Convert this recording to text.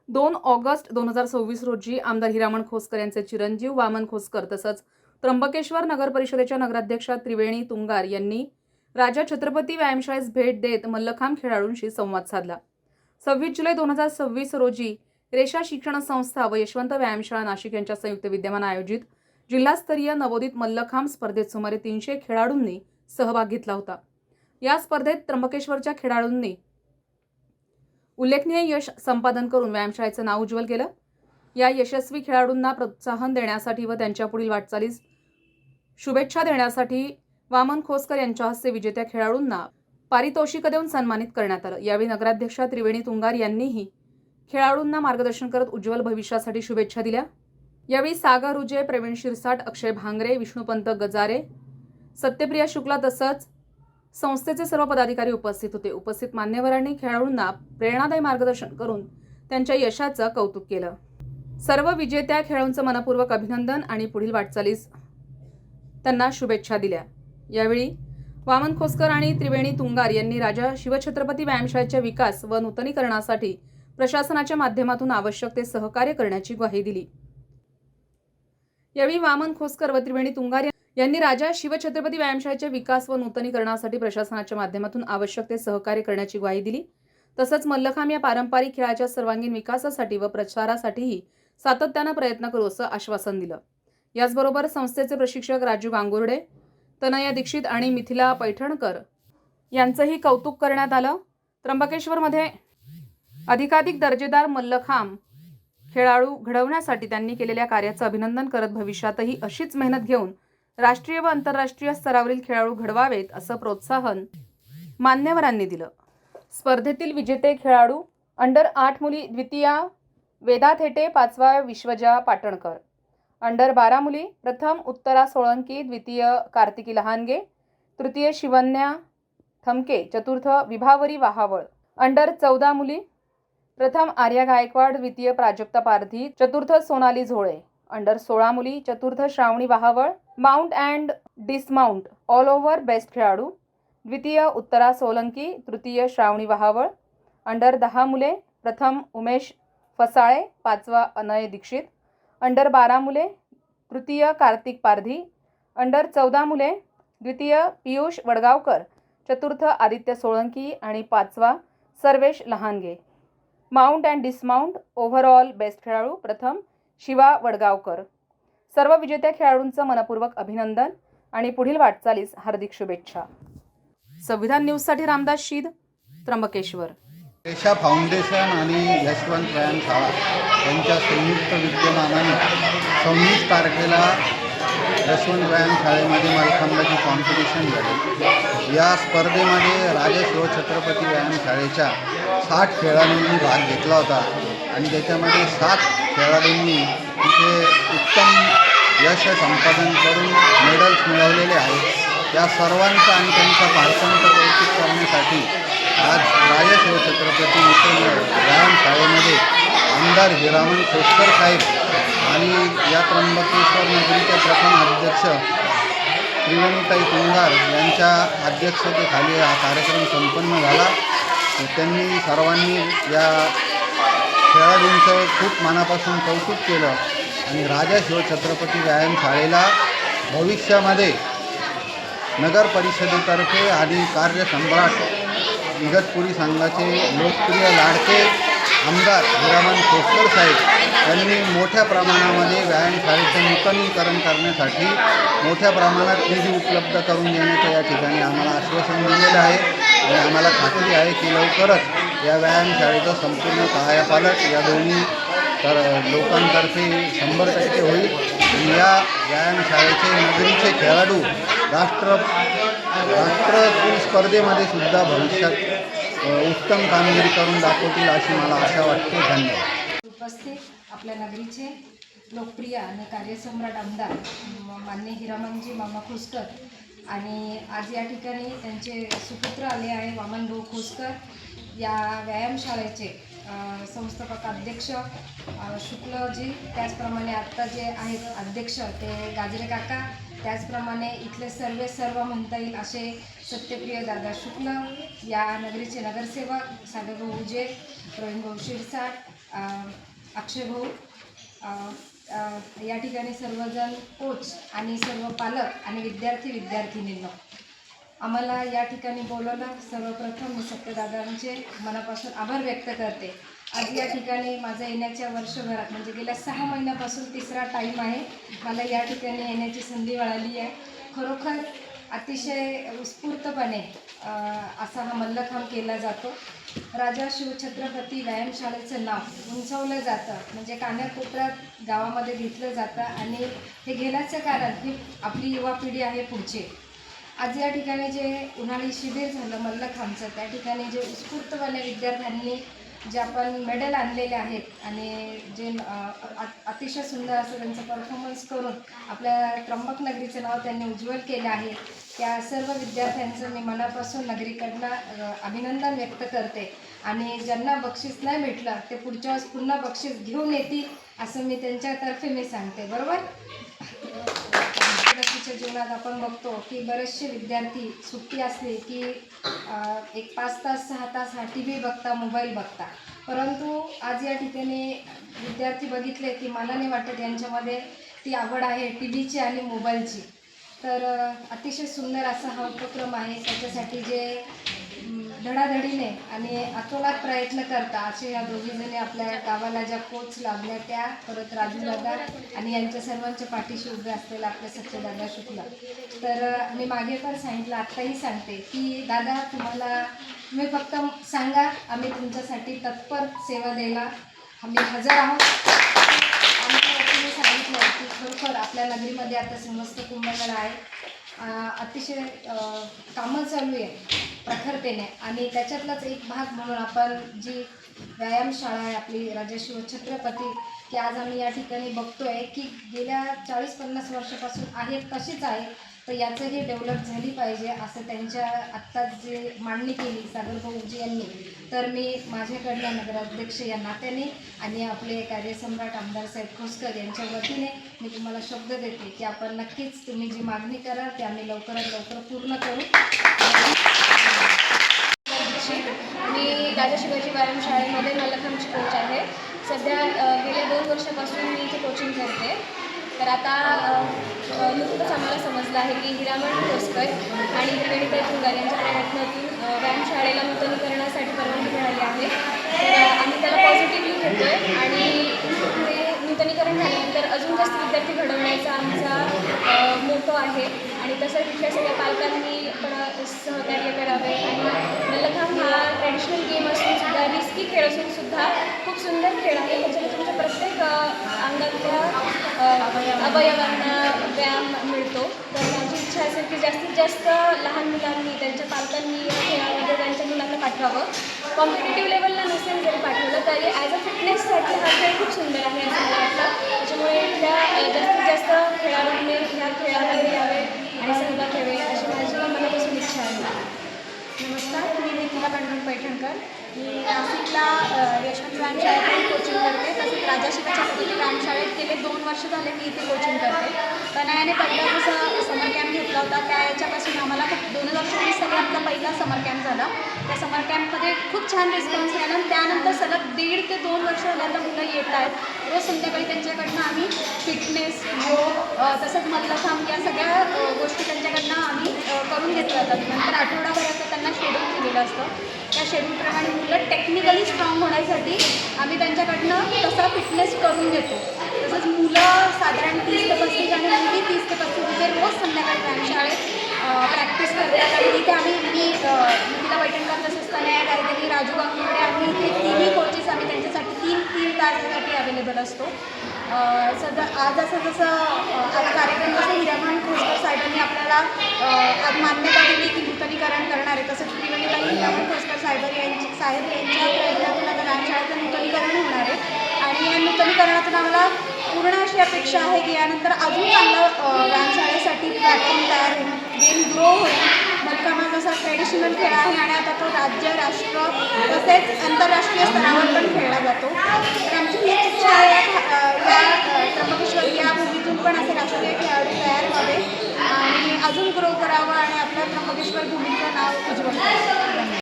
2 August 2026 रोजी आमदार हिरामण खोसकर यांचे चिरंजीव वामन खोसकर तसंच त्र्यंबकेश्वर नगर परिषदेच्या नगराध्यक्षा त्रिवेणी तुंगार यांनी राजा छत्रपती व्यायामशाळेस भेट देत मल्लखांब खेळाडूंशी संवाद साधला। 26 जुलै 2026 रोजी रेषा शिक्षण संस्था व यशवंत व्यायामशाळा नाशिक यांच्या संयुक्त विद्यमाने आयोजित जिल्हास्तरीय नवोदित मल्लखांब स्पर्धेत सुमारे 300 खेळाडूंनी सहभाग घेतला होता। या स्पर्धेत त्र्यंबकेश्वरच्या खेळाडूंनी उल्लेखनीय यश संपादन करून व्यायामशाळेचं नाव उज्ज्वल केलं। या यशस्वी खेळाडूंना प्रोत्साहन देण्यासाठी व त्यांच्या पुढील वाटचालीस शुभेच्छा देण्यासाठी वामन खोसकर यांच्या हस्ते विजेत्या खेळाडूंना पारितोषिक देऊन सन्मानित करण्यात आलं। यावेळी नगराध्यक्षा त्रिवेणी तुंगार यांनीही खेळाडूंना मार्गदर्शन करत उज्ज्वल भविष्यासाठी शुभेच्छा दिल्या। यावेळी सागर उजे, प्रवीण शिरसाट, अक्षय भांगरे, विष्णुपंत गजारे, सत्यप्रिया शुक्ला तसंच संस्थेचे सर्व पदाधिकारी उपस्थित होते। उपस्थित मान्यवरांनी खेळाडूंना प्रेरणादायी मार्गदर्शन करून त्यांच्या यशाचं कौतुक केलं। सर्व विजेत्या खेळाडूंचं मनपूर्वक अभिनंदन आणि पुढील वाटचालीस त्यांना शुभेच्छा दिल्या। यावेळी वामन खोसकर आणि त्रिवेणी तुंगार यांनी राजा शिवछत्रपती व्यायामशाळेच्या विकास व नूतनीकरणासाठी प्रशासनाच्या माध्यमातून आवश्यक ते सहकार्य करण्याची ग्वाही दिली। यावेळी वामन खोसकर व त्रिवेणी तुंगार यांनी राजा शिवछत्रपती व्यायामशाळेच्या विकास व नूतनीकरणासाठी प्रशासनाच्या माध्यमातून आवश्यक ते सहकार्य करण्याची ग्वाही दिली। तसंच मल्लखांब या पारंपरिक खेळाच्या सर्वांगीण विकासासाठी व प्रचारासाठीही सातत्यानं प्रयत्न करू असं आश्वासन दिलं। याचबरोबर संस्थेचे प्रशिक्षक राजू गांगुर्डे, तनया दीक्षित आणि मिथिला पैठणकर यांचंही कौतुक करण्यात आलं। त्र्यंबकेश्वरमध्ये अधिकाधिक दर्जेदार मल्लखांब खेळाडू घडवण्यासाठी त्यांनी केलेल्या कार्याचं अभिनंदन करत भविष्यातही अशीच मेहनत घेऊन राष्ट्रीय व आंतरराष्ट्रीय स्तरावरील खेळाडू घडवावेत असं प्रोत्साहन मान्यवरांनी दिलं। स्पर्धेतील विजेते खेळाडू अंडर 8 मुली द्वितीया वेदा थेटे, 5वा विश्वजा पाटणकर, अंडर 12 मुली प्रथम उत्तरा सोळंकी, द्वितीय कार्तिकी लहानगे, तृतीय शिवन्या थमके, चतुर्थ विभावरी वाहावळ, अंडर 14 मुली प्रथम आर्या गायकवाड, द्वितीय प्राजक्ता पारधी, चतुर्थ सोनाली झोळे, अंडर 16 मुली चतुर्थ Shravani Vahaval, mount and dismount overall best खेळाडू, द्वितीय उत्तरा सोलंकी, तृतीय श्रावणी वाहावळ, अंडर 10 मुले प्रथम उमेश फसाळे, 5वा अनय दीक्षित, अंडर 12 मुले तृतीय कार्तिक पारधी, अंडर 14 मुले द्वितीय पियुष वडगावकर, चतुर्थ आदित्य सोळंकी आणि 5वा Sarvesh Lahange, mount and dismount overall best खेळाडू प्रथम शिवा वडगावकर। सर्व विजेत्या खेळाडूंचं मनपूर्वक अभिनंदन आणि पुढील वाटचालीस हार्दिक शुभेच्छा। संविधान न्यूजसाठी रामदास शीद, त्र्यंबकेश्वर। रेषा फाउंडेशन आणि यशवंत व्यायामशाळा यांच्या संयुक्त विद्यमानाने 26 तारखेला यशवंत व्यायामशाळेमध्ये मल्लखांबाची कॉम्पिटिशन झाली। या स्पर्धेमध्ये राजा शिवछत्रपती व्यायामशाळेच्या 60 खेळाडूंनी भाग घेतला होता आणि त्याच्यामध्ये 7 खेळाडूंनी तिथे उत्तम यश संपादन करून मेडल्स मिळवलेले आहेत। या सर्वांचं आणि त्यांच्या पालकांचं कौतुक करण्यासाठी आज राजा शिवछत्रपती व्यायामशाळेमध्ये आमदार हिरामण खोसकर साहेब आणि या त्र्यंबकेश्वर नगरीचे प्रथम अध्यक्ष त्रिवेणीताई तुंगार यांच्या अध्यक्षतेखाली हा कार्यक्रम संपन्न झाला। त्यांनी सर्वांनी या खेळाडूंचं खूप मनापासून कौतुक केलं आणि राजा शिवछत्रपती व्यायामशाळेला भविष्यामध्ये नगर परिषदेतर्फे आणि कार्यसम्राट इगतपुरी संघाचे लोकप्रिय लाडके आमदार हिरामण खोसकर साहेब यांनी मोठ्या प्रमाणामध्ये व्यायामशाळेचं नूतनीकरण करण्यासाठी मोठ्या प्रमाणात निधी उपलब्ध करून देण्याचं या ठिकाणी आम्हाला आश्वासन दिलेलं आहे आणि आम्हाला खात्री आहे की लवकरच या व्यायामशाळेचं संपूर्ण कायापालट या दोन्ही लोकांतर्फे 100% होईल आणि या व्यायामशाळेचे नगरीचे खेळाडू राष्ट्रकुल स्पर्धेमध्ये सुद्धा भविष्यात उत्तम कामगिरी करून दाखवतील अशी मला आशा वाटते। धन्यवाद। उपस्थित आपल्या नगरीचे लोकप्रिय आणि कार्यसम्राट आमदार माननीय हिरामणजी मामा खोसकर आणि आज या ठिकाणी त्यांचे सुपुत्र आले आहे वामनभाऊ खोसकर, या व्यायामशाळेचे संस्थापक अध्यक्ष शुक्लजी, त्याचप्रमाणे आत्ता जे आहेत अध्यक्ष ते गाजरे काका, त्याचप्रमाणे इथले सर्व म्हणता येईल असे सत्यप्रिय दादा शुक्ल, या नगरीचे नगरसेवक सागरभाऊ उजे, प्रवीणभाऊ शिरसाट, अक्षय भाऊ, या ठिकाणी सर्वजण कोच आणि सर्व पालक आणि विद्यार्थिनींनो, आम्हाला या ठिकाणी बोलवलं. सर्वप्रथम मी सत्यदादांचे मनापासून आभार व्यक्त करते. आज या ठिकाणी माझं येण्याच्या वर्षभरात म्हणजे गेल्या 6 महिन्यापासून 3रा टाईम आहे मला या ठिकाणी येण्याची संधी मिळाली आहे. खरोखर अतिशय उत्स्फूर्तपणे असा हा मल्लखांब केला जातो. राजा शिवछत्रपती व्यायामशाळेचं नाव उंचावलं जातं, म्हणजे कानाकोपऱ्यात गावामध्ये घेतलं जातं. आणि हे घेण्याचं कारण ही आपली युवा पिढी आहे पुढची. आज या ठिकाणी जे उन्हाळी शिबिर झालं मल्लखांबचं, त्या ठिकाणी जे उत्स्फूर्तपणे विद्यार्थ्यांनी जे आपण मेडल आणलेले आहेत आणि जे अतिशय सुंदर असं त्यांचं परफॉर्मन्स करून आपल्या त्र्यंबकनगरीचं नाव त्यांनी उज्ज्वल केलं आहे, त्या सर्व विद्यार्थ्यांचं मी मनापासून नगरीकडनं अभिनंदन व्यक्त करते. आणि ज्यांना बक्षीस नाही भेटलं ते पुढच्या वेळेस पुन्हा बक्षीस घेऊन येतील असं मी त्यांच्यातर्फे मी सांगते. बरोबर. विद्यार्थीच्या जीवनात आपण बघतो की बरेचसे विद्यार्थी सुट्टी असली की एक 5 तास 6 तास हा TV बघता, मोबाईल बघता. परंतु आज या ठिकाणी विद्यार्थी बघितले की मला नाही वाटत यांच्यामध्ये ती आवड आहे TVची आणि मोबाईलची. तर अतिशय सुंदर असा हा उपक्रम आहे. त्याच्यासाठी जे धडाधडीने आणि अतोनात प्रयत्न करता असे या दोघीजणी आपल्या गावाला ज्या कोच लाभल्या त्या, परत राजू दादा आणि यांच्या सर्वांच्या पाठीशी उभे असलेला आपले सत्यदादा शुक्ला. तर मी मागे पण सांगितलं, आत्ताही सांगते की दादा तुम्ही फक्त सांगा, आम्ही तुमच्यासाठी तत्पर सेवा द्यायला आम्ही हजर आहोत. आमच्या वतीने सांगितलं की खरोखर आपल्या नगरीमध्ये आता समस्त कुंभमेळा आहे, अतिशय कामं चालू आहे प्रखरतेने. आणि त्याच्यातलाच एक भाग म्हणून आपण जी व्यायामशाळा आहे आपली राजा शिवछत्रपती, की आज आम्ही या ठिकाणी बघतो आहे की गेल्या 40-50 वर्षापासून आहे तशीच आहे. तर याचंही डेव्हलप झाली पाहिजे असं त्यांच्या आत्ताच जे मांडणी केली सागर भाऊजी यांनी. तर मी माझ्याकडल्या नगराध्यक्ष या नात्याने आणि आपले कार्यसम्राट आमदार साहेब खोसकर यांच्या वतीने मी तुम्हाला शब्द देते की आपण नक्कीच तुम्ही जी मागणी कराल ते आम्ही लवकरात लवकर पूर्ण करू. मी राजा शिवाजी व्यायामशाळेमध्ये मल्लखांबची कोच आहे. सध्या गेल्या 2 वर्षापासून मी इथे कोचिंग करते. तर आता नुकतंच आम्हाला समजलं आहे की हिरामण खोसकर आणि त्रिवेणीताई तुंगार यांच्या प्रयत्नातून व्यायामशाळेला नूतनीकरणासाठी परवानगी मिळाली आहे. तर आम्ही त्याला पॉझिटिव्हली घेतो आहे आणि पुढे नूतनीकरण झाल्यानंतर अजून जास्त विद्यार्थी घडवण्याचा आमचा मोटो आहे. आणि तसंच इथल्या सगळ्या पालकांनी पण सहकार्य करावे. आणि मल्लखांब हा ट्रॅडिशनल गेम असून सुद्धा, रिस्की खेळ असून सुद्धा खूप सुंदर खेळ आहे. त्याच्याने तुमच्या प्रत्येक अंगातल्या अवयवांना व्यायाम मिळतो. तर माझी इच्छा असेल की जास्तीत जास्त लहान मुलांनी त्यांच्या पालकांनी या खेळामध्ये त्यांच्या मुलांना पाठवावं. कॉम्पिटेटिव्ह लेवलला नसेल जरी पाठवलं तरी ॲज अ फिटनेससाठी हा खेळ खूप सुंदर आहे असं मला वाटतं. त्याच्यामुळे इथल्या जास्तीत जास्त खेळाडूंनी ह्या खेळामध्ये यावे आणि सहभाग घ्यावे अशी माझी मनापासून इच्छा आहे. नमस्कार, मी नितीला पांडुरंग पैठणकर. मी नाशिकला यशवंत व्यायामशाळेत कोचिंग करते. तसेच राजा शिवछत्रपती व्यायामशाळेत गेले 2 वर्ष झाले मी इथे कोचिंग करते. तनयाने पहिला जसं समर कॅम्प घेतला होता त्या याच्यापासून आम्हाला खूप 2019 साली आमचा पहिला समर कॅम्प झाला. त्या समर कॅम्पमध्ये खूप छान रिस्पॉन्स मिळाला आणि त्यानंतर सलग 1.5 ते 2 वर्ष झाल्यानंतर मुलं येत आहेत. रोज संध्याकाळी त्यांच्याकडनं आम्ही फिटनेस, योग, तसंच मल्लखांब या सगळ्या गोष्टी त्यांच्याकडनं आम्ही करून घेतल्या जातात. नंतर आठवडाभराचं त्यांना शेड्यूल दिलेलं असतं. त्या शेड्यूलप्रमाणे मुलं टेक्निकली स्ट्रॉंग होण्यासाठी आम्ही त्यांच्याकडनं तसा फिटनेस करून घेतो. तसंच मुलं साधारण 30 ते 35 आणि मुलगी 30 ते 35 म्हणजे रोज संध्याकाळी व्यायामशाळेत प्रॅक्टिस करतात. आणि तिथे आम्ही नितीला पैठणकर तसंच तनया गायकवाड, राजू गांगुर्डे आम्ही इथे 3ही कोचेस आम्ही त्यांच्यासाठी 3 तासासाठी अवेलेबल असतो. आज जसं आज कार्यक्रम जसं हिरामण खोसकर साहेबांनी आपल्याला आज मान्यता दिली की नूतनीकरण करणार आहे, तसंच त्रिवेणीताई हिरामण खोसकर साहेब यांच्या प्रयत्नातून आता व्यायामशाळेचं नूतनीकरण होणार आहे. आणि या नूतनीकरणातून आम्हाला पूर्ण अशी अपेक्षा आहे की यानंतर अजून चांगलं व्यायामशाळेसाठी प्लॅटफॉर्म तयार होईल, गेम ग्रो होईल. मल्लखांब हा जसा ट्रेडिशनल खेळ आहे आणि आता तो राज्य, राष्ट्र तसेच आंतरराष्ट्रीय स्तरावर पण खेळला जातो. तर आमची हीच इच्छा आहे या त्र्यंबकेश्वर या भूमीतून पण असे राष्ट्रीय खेळाडू तयार व्हावे आणि अजून ग्रो करावं आणि आपल्या त्र्यंबकेश्वर भूमीचं नाव उज्ज्वल करावं.